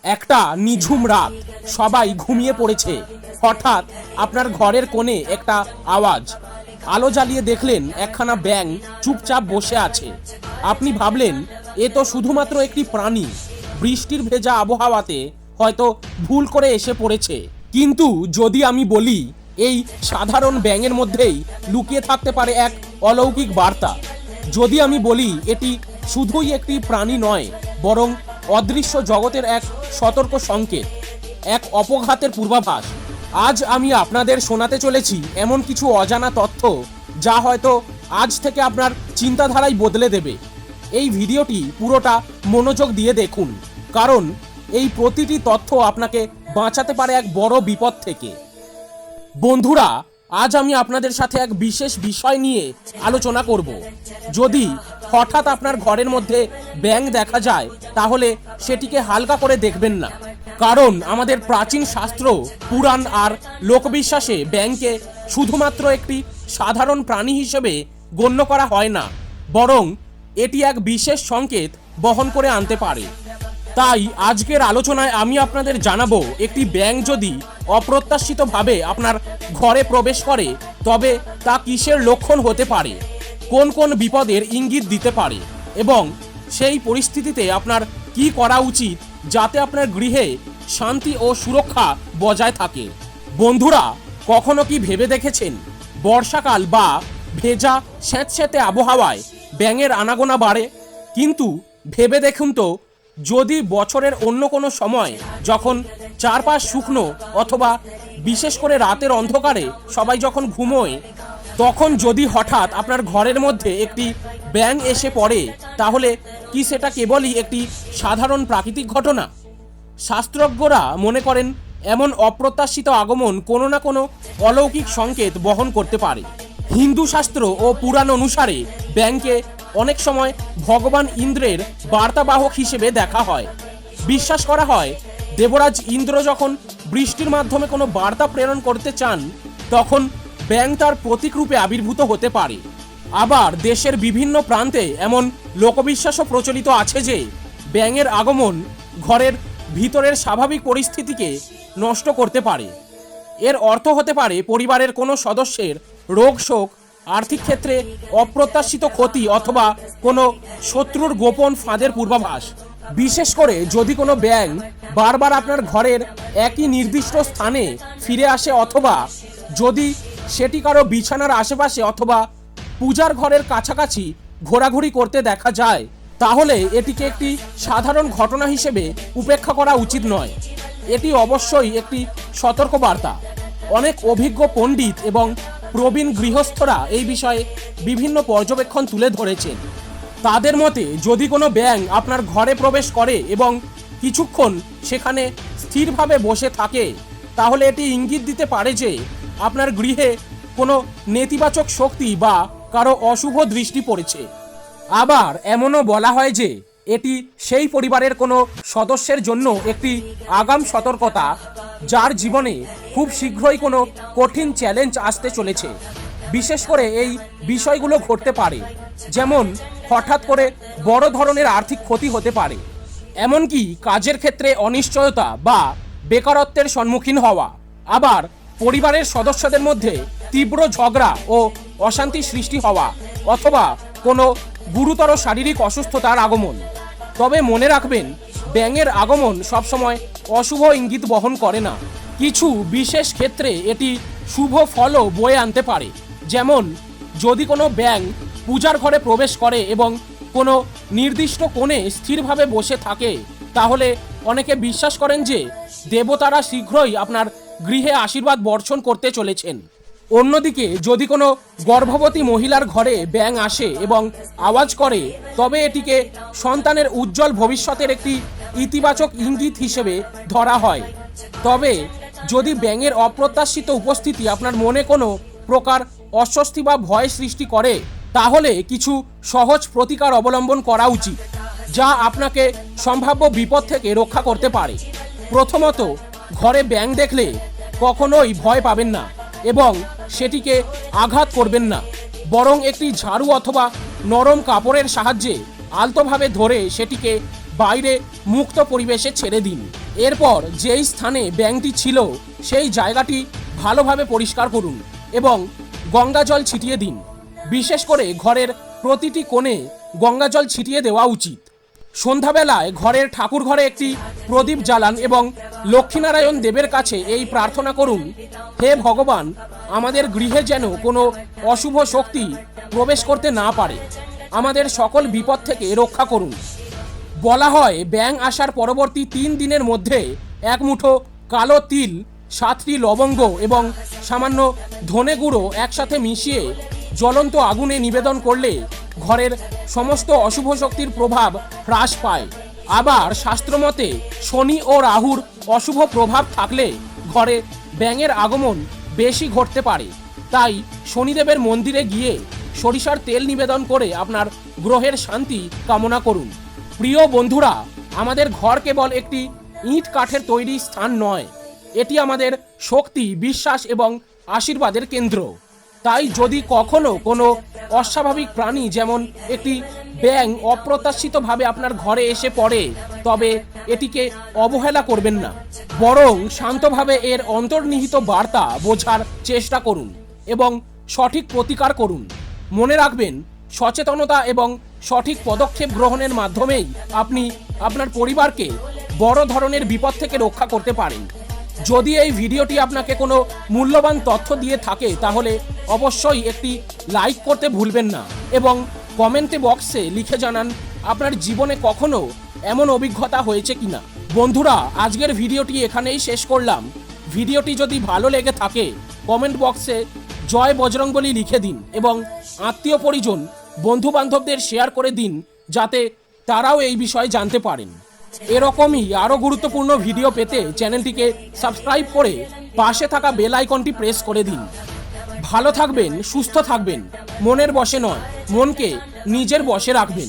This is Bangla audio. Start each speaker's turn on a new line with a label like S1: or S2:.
S1: একটা নিঝুম রাত, সবাই ঘুমিয়ে পড়েছে। হঠাৎ আপনার ঘরের কোণে একটা আওয়াজ। আলো জ্বালিয়ে দেখলেন একখানা ব্যাঙ চুপচাপ বসে আছে। আপনি ভাবলেন এ তো শুধুমাত্র একটি প্রাণী, বৃষ্টির ভেজা আবহাওয়াতে হয়তো ভুল করে এসে পড়েছে। কিন্তু যদি আমি বলি এই সাধারণ ব্যাঙের মধ্যেই লুকিয়ে থাকতে পারে এক অলৌকিক বার্তা, যদি আমি বলি এটি শুধুই একটি প্রাণী নয়, বরং অদৃশ্য জগতের এক সতর্ক সংকেত, এক অপঘাতের পূর্বাভাস, আজ আমি আপনাদের শোনাতে চলেছি এমন কিছু অজানা তথ্য যা হয়তো আজ থেকে আপনার চিন্তাধারাই বদলে দেবে। এই ভিডিওটি পুরোটা মনোযোগ দিয়ে দেখুন, কারণ এই প্রতিটি তথ্য আপনাকে বাঁচাতে পারে এক বড় বিপদ থেকে। বন্ধুরা, আজ আমি আপনাদের সাথে এক বিশেষ বিষয় নিয়ে আলোচনা করব। যদি হঠাৎ আপনার ঘরের মধ্যে ব্যাঙ দেখা যায়, তাহলে সেটিকে হালকা করে দেখবেন না, কারণ আমাদের প্রাচীন শাস্ত্র, পুরাণ আর লোকবিশ্বাসে ব্যাঙকে শুধুমাত্র একটি সাধারণ প্রাণী হিসেবে গণ্য করা হয় না, বরং এটি এক বিশেষ সংকেত বহন করে আনতে পারে। তাই আজকের আলোচনায় আমি আপনাদের জানাবো, একটি ব্যাঙ যদি অপ্রত্যাশিতভাবে আপনার ঘরে প্রবেশ করে, তবে তা কিসের লক্ষণ হতে পারে, কোন কোন বিপদের ইঙ্গিত দিতে পারে, এবং সেই পরিস্থিতিতে আপনার কি করা উচিত যাতে আপনার গৃহে শান্তি ও সুরক্ষা বজায় থাকে। বন্ধুরা, কখনো কি ভেবে দেখেছেন বর্ষাকাল বা ভেজা স্যাঁতস্যাঁতে আবহাওয়ায় ব্যাঙের আনাগোনা বাড়ে? কিন্তু ভেবে দেখুন তো, যদি বছরের অন্য কোনো সময়, যখন চারপাশ শুকনো অথবা বিশেষ করে রাতের অন্ধকারে সবাই যখন ঘুমোয়, তখন যদি হঠাৎ আপনার ঘরের মধ্যে একটি ব্যাঙ এসে পড়ে, তাহলে কি সেটা কেবলই একটি সাধারণ প্রাকৃতিক ঘটনা? শাস্ত্রজ্ঞরা মনে করেন এমন অপ্রত্যাশিত আগমন কোনো না কোনো অলৌকিক সংকেত বহন করতে পারে। হিন্দু শাস্ত্র ও পুরাণ অনুসারে ব্যাঙকে অনেক সময় ভগবান ইন্দ্রের বার্তাবাহক হিসেবে দেখা হয়। বিশ্বাস করা হয় দেবরাজ ইন্দ্র যখন বৃষ্টির মাধ্যমে কোনো বার্তা প্রেরণ করতে চান, তখন ব্যাঙ তার প্রতীক রূপে আবির্ভূত হতে পারে। আবার দেশের বিভিন্ন প্রান্তে এমন লোকবিশ্বাসও প্রচলিত আছে যে ব্যাঙের আগমন ঘরের ভিতরের স্বাভাবিক পরিস্থিতিকে নষ্ট করতে পারে। এর অর্থ হতে পারে পরিবারের কোনো সদস্যের রোগ শোক, আর্থিক ক্ষেত্রে অপ্রত্যাশিত ক্ষতি, অথবা কোনো শত্রুর গোপন ফাঁদের পূর্বাভাস। বিশেষ করে যদি কোনো ব্যাঙ বারবার আপনার ঘরের একই নির্দিষ্ট স্থানে ফিরে আসে, অথবা যদি সেটি কারো বিছানার আশেপাশে অথবা পূজার ঘরের কাছাকাছি ঘোরাঘুরি করতে দেখা যায়, তাহলে এটিকে একটি সাধারণ ঘটনা হিসেবে উপেক্ষা করা উচিত নয়। এটি অবশ্যই একটি সতর্কবার্তা। অনেক অভিজ্ঞ পণ্ডিত এবং প্রবীণ গৃহস্থরা এই বিষয়ে বিভিন্ন পর্যবেক্ষণ তুলে ধরেছেন। তাদের মতে, যদি কোনো ব্যাঙ আপনার ঘরে প্রবেশ করে এবং কিছুক্ষণ সেখানে স্থিরভাবে বসে থাকে, তাহলে এটি ইঙ্গিত দিতে পারে যে আপনার গৃহে কোনো নেতিবাচক শক্তি বা কারো অশুভ দৃষ্টি পড়েছে। আবার এমনও বলা হয় যে এটি সেই পরিবারের কোনো সদস্যের জন্য একটি আগাম সতর্কতা, যার জীবনে খুব শীঘ্রই কোনো কঠিন চ্যালেঞ্জ আসতে চলেছে। বিশেষ করে এই বিষয়গুলো ঘটতে পারে, যেমন হঠাৎ করে বড় ধরনের আর্থিক ক্ষতি হতে পারে, এমনকি কাজের ক্ষেত্রে অনিশ্চয়তা বা বেকারত্বের সম্মুখীন হওয়া। আবার পরিবারের সদস্যদের মধ্যে তীব্র ঝগড়া ও অশান্তি সৃষ্টি হওয়া, অথবা কোনো গুরুতর শারীরিক অসুস্থতার আগমন। তবে মনে রাখবেন, ব্যাঙের আগমন সবসময় অশুভ ইঙ্গিত বহন করে না। কিছু বিশেষ ক্ষেত্রে এটি শুভ ফলও বয়ে আনতে পারে। যেমন যদি কোনো ব্যাঙ পূজার ঘরে প্রবেশ করে এবং কোনো নির্দিষ্ট কোণে স্থিরভাবে বসে থাকে, তাহলে অনেকে বিশ্বাস করেন যে দেবতারা শীঘ্রই আপনার গৃহে আশীর্বাদ বর্ষণ করতে চলেছেন। অন্যদিকে যদি কোনো গর্ভবতী মহিলার ঘরে ব্যাঙ আসে এবং আওয়াজ করে, তবে এটিকে সন্তানের উজ্জ্বল ভবিষ্যতের একটি ইতিবাচক ইঙ্গিত হিসেবে ধরা হয়। তবে যদি ব্যাঙের অপ্রত্যাশিত উপস্থিতি আপনার মনে কোনো প্রকার অস্বস্তি বা ভয় সৃষ্টি করে, তাহলে কিছু সহজ প্রতিকার অবলম্বন করা উচিত, যা আপনাকে সম্ভাব্য বিপদ থেকে রক্ষা করতে পারে। প্রথমত, ঘরে ব্যাঙ দেখলে কখনোই ভয় পাবেন না এবং সেটিকে আঘাত করবেন না, বরং একটি ঝাড়ু অথবা নরম কাপড়ের সাহায্যে আলতোভাবে ধরে সেটিকে বাইরে মুক্ত পরিবেশে ছেড়ে দিন। এরপর যেই স্থানে ব্যাঙটি ছিল সেই জায়গাটি ভালোভাবে পরিষ্কার করুন এবং গঙ্গা জল ছিটিয়ে দিন। বিশেষ করে ঘরের প্রতিটি কোণে গঙ্গা জল ছিটিয়ে দেওয়া উচিত। সন্ধ্যাবেলায় ঘরের ঠাকুর ঘরে একটি প্রদীপ জ্বালান এবং লক্ষ্মীনারায়ণ দেবের কাছে এই প্রার্থনা করুন, হে ভগবান, আমাদের গৃহে যেন কোনো অশুভ শক্তি প্রবেশ করতে না পারে, আমাদের সকল বিপদ থেকে রক্ষা করুন। বলা হয় ব্যাঙ আসার পরবর্তী 3 দিনের মধ্যে এক মুঠো কালো তিল, 7টি লবঙ্গ এবং সামান্য ধনে গুঁড়ো একসাথে মিশিয়ে জ্বলন্ত আগুনে নিবেদন করলে ঘরের সমস্ত অশুভ শক্তির প্রভাব হ্রাস পায়। আবার শাস্ত্রমতে শনি ও রাহুর অশুভ প্রভাব থাকলে ঘরে ব্যাঙের আগমন বেশি ঘটতে পারে। তাই শনিদেবের মন্দিরে গিয়ে সরিষার তেল নিবেদন করে আপনার গ্রহের শান্তি কামনা করুন। প্রিয় বন্ধুরা, আমাদের ঘর কেবল একটি ইট কাঠের তৈরি স্থান নয়, এটি আমাদের শক্তি, বিশ্বাস এবং আশীর্বাদের কেন্দ্র। তাই যদি কখনো কোনো অস্বাভাবিক প্রাণী যেমন একটি ব্যাঙ অপ্রত্যাশিতভাবে আপনার ঘরে এসে পড়ে, তবে এটিকে অবহেলা করবেন না, বরং শান্তভাবে এর অন্তর্নিহিত বার্তা বোঝার চেষ্টা করুন এবং সঠিক প্রতিকার করুন। মনে রাখবেন, সচেতনতা এবং সঠিক পদক্ষেপ গ্রহণের মাধ্যমেই আপনি আপনার পরিবারকে বড় ধরনের বিপদ থেকে রক্ষা করতে পারেন। যদি এই ভিডিওটি আপনাকে কোনো মূল্যবান তথ্য দিয়ে থাকে তাহলে অবশ্যই একটি লাইক করতে ভুলবেন না এবং কমেন্টে বক্সে লিখে জানান আপনার জীবনে কখনো এমন অভিজ্ঞতা হয়েছে কিনা। বন্ধুরা, আজকের ভিডিওটি এখানেই শেষ করলাম। ভিডিওটি যদি ভালো লেগে থাকে কমেন্ট বক্সে জয় বজরংবলী লিখে দিন এবং আত্মীয় পরিজন, বন্ধু বান্ধবদের শেয়ার করে দিন যাতে তারাও এই বিষয়ে জানতে পারেন। এরকমই আরও গুরুত্বপূর্ণ ভিডিও পেতে চ্যানেলটিকে সাবস্ক্রাইব করে পাশে থাকা বেল আইকনটি প্রেস করে দিন। ভালো থাকবেন, সুস্থ থাকবেন, মনের বশে নয়, মনকে নিজের বশে রাখবেন।